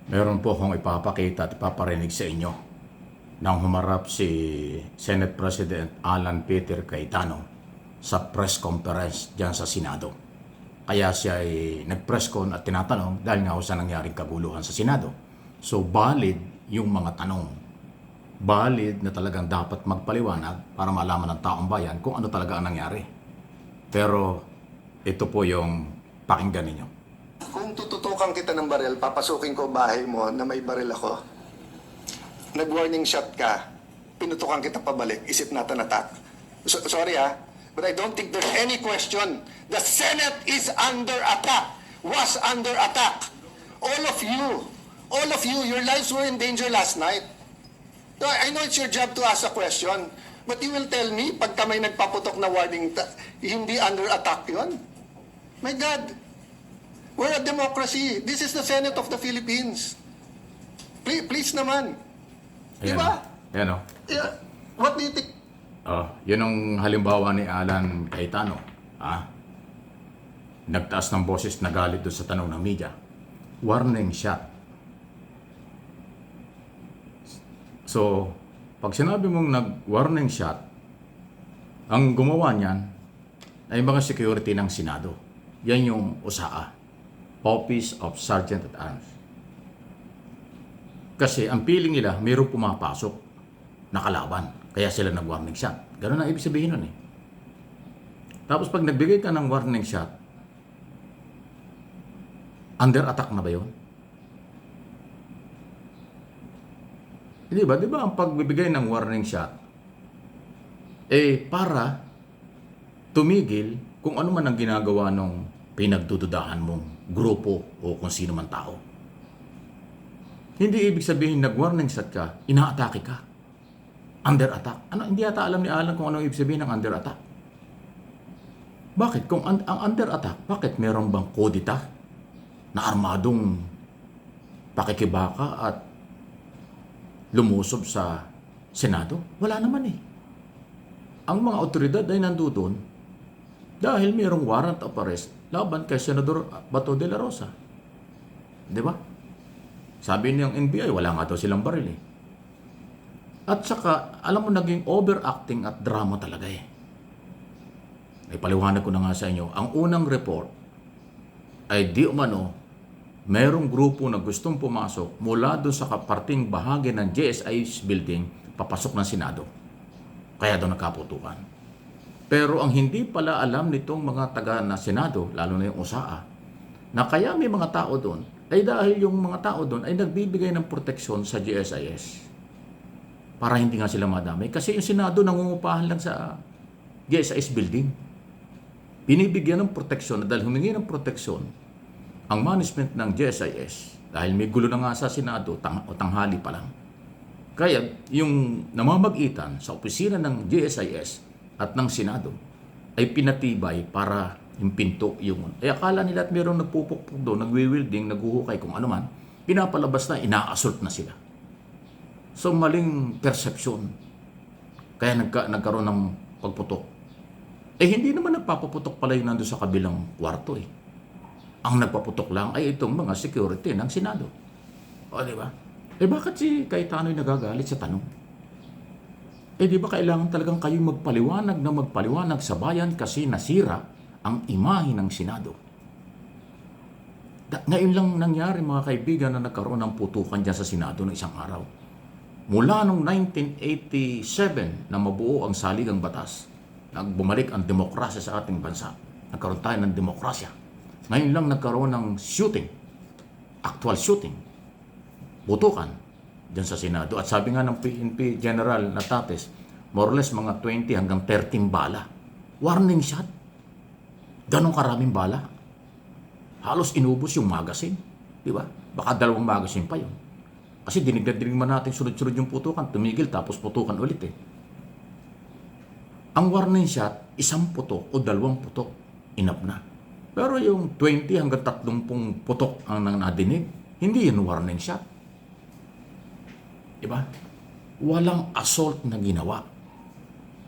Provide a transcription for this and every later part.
Meron po akong ipapakita at ipaparinig sa inyo nang humarap si Senate President Alan Peter Cayetano sa press conference diyan sa Senado. Kaya siya ay nag-press con at tinatanong dahil nga sa nangyaring kaguluhan sa Senado. So valid yung mga tanong. Valid na talagang dapat magpaliwanag para malaman ng taong bayan kung ano talaga ang nangyari. Pero ito po yung pakinggan ninyo. Kung tututukan kita ng baril, papasukin ko bahay mo na may baril ako. Nag-warning shot ka, pinutukan kita pabalik, is it not an attack? Sorry but I don't think there's any question. The Senate is under attack, was under attack. All of you, your lives were in danger last night. So I know it's your job to ask a question, but you will tell me, pagka may nagpaputok na warning, hindi under attack yun? My God! We're a democracy. This is the Senate of the Philippines. Please naman. Di ba? Ayan o. Yeah. What do you think? Yun ang halimbawa ni Alan Cayetano. Nagtaas ng boses, nagalit doon sa tanong ng media. Warning shot. So, pag sinabi mong nag-warning shot, ang gumawa niyan ay mga security ng Senado. Yan yung USAA. Office of Sergeant at Arms. Kasi ang feeling nila, mayroong pumapasok na kalaban. Kaya sila nag-warning shot. Ganun ang ibig sabihin nun eh. Tapos pag nagbigay ka ng warning shot, under attack na ba yun? Di ba? Di ba ang pagbibigay ng warning shot, para tumigil kung ano man ang ginagawa ng pinagdududahan mong grupo o kung sino man tao. Hindi ibig sabihin nag-warning shot ka, ina-atake ka. Under attack. Hindi ata alam ni Alan kung ano ibig sabihin ng under attack. Bakit? Kung ang under attack, bakit meron bang kodita na armadong pakikibaka at lumusob sa Senado? Wala naman eh. Ang mga otoridad ay nandoon dahil mayroong warrant of arrest laban kay Senador Bato de la Rosa. Di ba? Sabi niyang NBI, wala nga daw silang baril eh. At saka, alam mo, naging overacting at drama talaga eh. Ipaliwanag ko na nga sa inyo, ang unang report ay di umano, mayroong grupo na gustong pumasok mula doon sa kaparting bahagi ng JSI's building, papasok ng Senado. Kaya doon nagkaputukan. Pero ang hindi pala alam nitong mga taga na Senado, lalo na yung USAA, na kaya may mga tao doon, ay dahil yung mga tao doon ay nagbibigay ng proteksyon sa GSIS. Para hindi nga sila madamay. Kasi yung Senado nangungupahan lang sa GSIS building. Binibigyan ng proteksyon, dahil humingi ng proteksyon, ang management ng GSIS, dahil may gulo na nga sa Senado, tanghali pa lang. Kaya yung namamagitan sa opisina ng GSIS at ng Senado ay pinatibay para yung pinto yung... akala nila at mayroong nagpupukpuk doon, nagwi-wielding, naghuhukay kung ano man, pinapalabas na, ina-assault na sila. So maling perception. Kaya nagkaroon ng pagputok. Hindi naman nagpapaputok pala yun nandun sa kabilang kwarto eh. Ang nagpaputok lang ay itong mga security ng Senado. O di ba? Bakit si Cayetano nagagalit sa tanong? Di ba kailangan talagang kayo magpaliwanag sa bayan kasi nasira ang imahe ng Senado? Ngayon lang nangyari mga kaibigan na nagkaroon ng putukan dyan sa Senado ng isang araw. Mula noong 1987 na mabuo ang saligang batas, nagbumalik ang demokrasya sa ating bansa. Nagkaroon tayo ng demokrasya. Ngayon lang nagkaroon ng shooting, actual shooting, putukan dyan sa Senado. At sabi nga ng PNP General Natates, more or less mga 20 hanggang 13 bala. Warning shot. Ganong karaming bala. Halos inubos yung magazine. Di ba? Baka 2 magazine pa yun. Kasi dinig man natin sunod-sunod yung putukan, tumigil tapos putukan ulit eh. Ang warning shot, 1 putok o 2 putok, enough na. Pero yung 20 hanggang 30 putok ang nadinig, hindi yun warning shot. Diba? Walang assault na ginawa.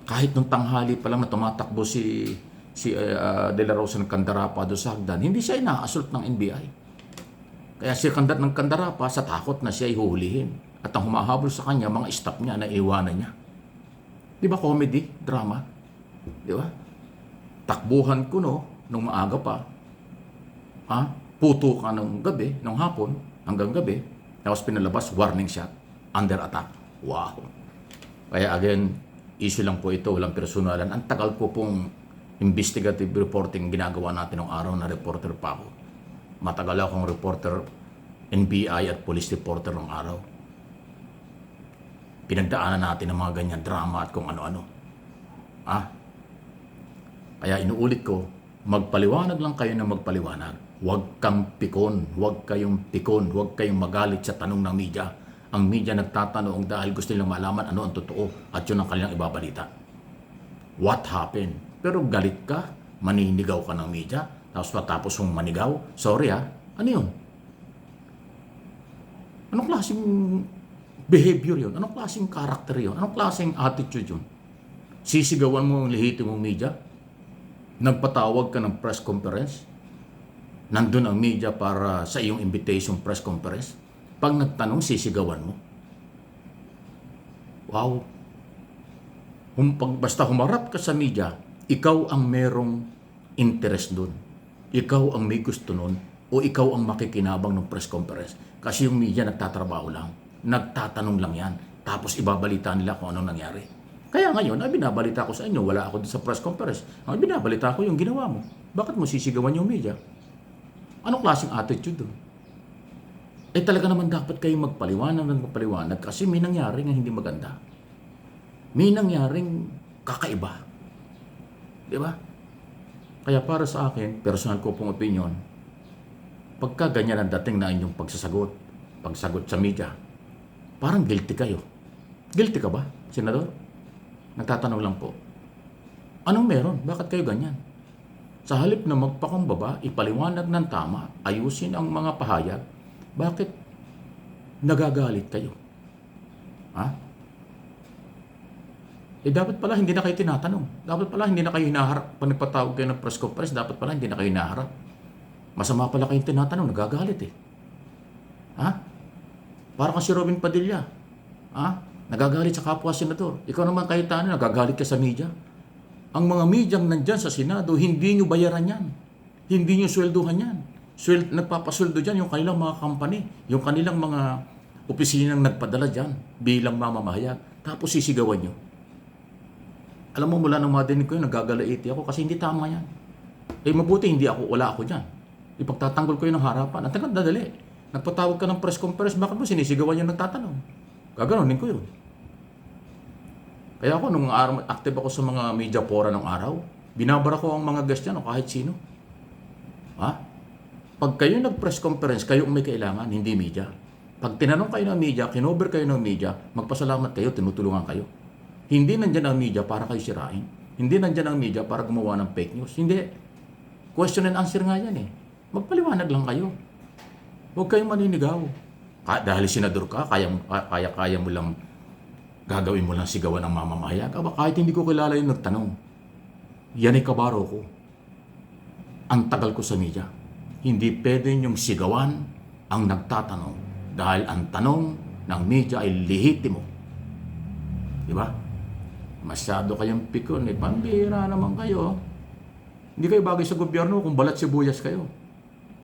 Kahit nung tanghali pa lang na tumatakbo si De La Rosa ng Candarapa do sa hagdan, hindi siya ina-assault ng NBI. Kaya siya kandat ng kandara pa sa takot na siya ay huhulihin. At ang humahabol sa kanya, mga staff niya na iwanan niya. Di ba comedy? Drama? Di ba? Takbuhan ko nung maaga pa. Puto ka ng gabi, ng hapon, hanggang gabi. Tapos pinalabas, warning shot, under attack. Wow! Kaya again, issue lang po ito, walang personalan. Ang tagal ko pong investigative reporting ginagawa natin ng araw na reporter pa ako. Matagal akong reporter, NBI at police reporter ng araw. Pinagdaanan natin ng mga ganyan drama at kung ano-ano. Kaya inuulit ko, magpaliwanag lang kayo ng magpaliwanag. Huwag kang pikon, huwag kayong pikon, huwag kayong magalit sa tanong ng media. Ang media nagtatanong dahil gusto nilang malaman ano ang totoo at yun ang kanilang ibabalita. What happened? Pero galit ka, maninigaw ka ng media, tapos matapos mong manigaw, sorry ano yun? Anong klaseng behavior yun? Anong klaseng character yun? Anong klaseng attitude yun? Sisigawan mo ang lehitimong media? Nagpatawag ka ng press conference? Nandun ang media para sa iyong invitation press conference? Pag nagtanong, sisigawan mo? Wow! Basta humarap ka sa media, ikaw ang merong interest dun. Ikaw ang may gusto nun o ikaw ang makikinabang ng press conference. Kasi yung media nagtatrabaho lang. Nagtatanong lang yan. Tapos ibabalita nila kung anong nangyari. Kaya ngayon, binabalita ko sa inyo, wala ako sa press conference. Ang binabalita ko yung ginawa mo. Bakit mo sisigawan yung media? Anong klaseng attitude doon? Talaga naman dapat kayong magpaliwanag kasi may nangyari nga hindi maganda. May nangyaring kakaiba. Di ba? Kaya para sa akin, personal ko pong opinion, pagka ganyan ang dating na inyong pagsagot sa media, parang guilty kayo. Guilty ka ba, Senador? Nagtatanong lang po. Anong meron? Bakit kayo ganyan? Sa halip na magpakumbaba, ipaliwanag ng tama, ayusin ang mga pahayag, bakit nagagalit kayo? Dapat pala hindi na kayo tinatanong. Dapat pala hindi na kayo hinaharap. Pag nagpatawag kayo ng press conference, dapat pala hindi na kayo hinaharap. Masama pala kayong tinatanong, nagagalit Parang si Robin Padilla. Nagagalit sa kapwa senador. Ikaw naman kahit nagagalit ka sa media. Ang mga medyang nandyan sa Senado, hindi nyo bayaran yan. Hindi nyo swelduhan yan. Nagpapasweldo dyan yung kanilang mga company, yung kanilang mga opisinang nagpadala dyan bilang mamamahayag. Tapos sisigawan nyo. Alam mo, mula nang madinig ko yun, nagagalaiti ako kasi hindi tama yan. Mabuti wala ako dyan. Ipagtatanggol ko yun ng harapan. At dadali. Nagpatawag ka ng press conference, bakit mo sinisigawan yung nagtatanong? Gaganunin ko yun. Kaya ako, nung active ako sa mga media fora ng araw, binabara ko ang mga guest yan o kahit sino. Pag kayo nag-press conference, kayo ang may kailangan, hindi media. Pag tinanong kayo ng media, kinover kayo ng media, magpasalamat kayo, tinutulungan kayo. Hindi nandyan ang media para kayo sirain. Hindi nandyan ang media para gumawa ng fake news. Hindi. Question and answer nga yan Magpaliwanag lang kayo. Huwag kayong maninigaw. Dahil senador ka, kaya mo lang gagawin mo lang sigawan ng mamamahayag. Kahit hindi ko kilala yung nagtanong. Yan ay kabaro ko. Ang tagal ko sa media. Hindi pwede niyong sigawan ang nagtatanong dahil ang tanong ng media ay lehitimo. Diba? Masyado kayong pikon. Pambira naman kayo. Hindi kayo bagay sa gobyerno kung balat sibuyas kayo.